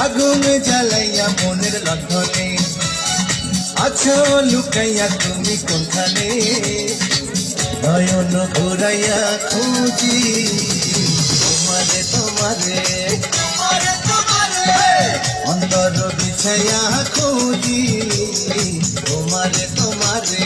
আগুন জ্বালাইয়া মনের লণ্ঠনে আছো লুকাইয়া তুমি কোনখানে নয়ন ঘুরাইয়া খুঁজি তোমারে তোমারে অন্তর বিছাইয়া খুঁজি তোমারে তোমারে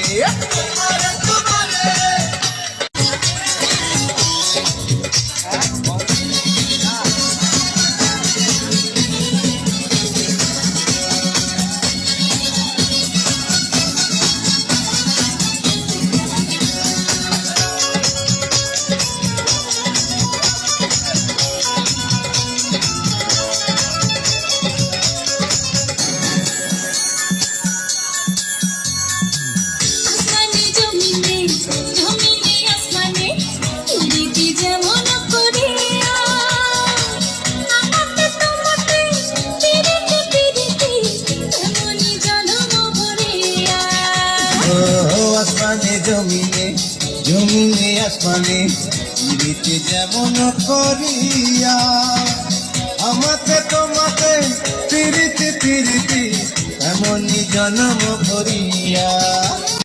আসমানে জমিনে জমিনে আসমানে পিরিতি যেমন করিয়া আমাকে তোমাকে পিরিতি পিরিতি এমনই জন্ম করিয়া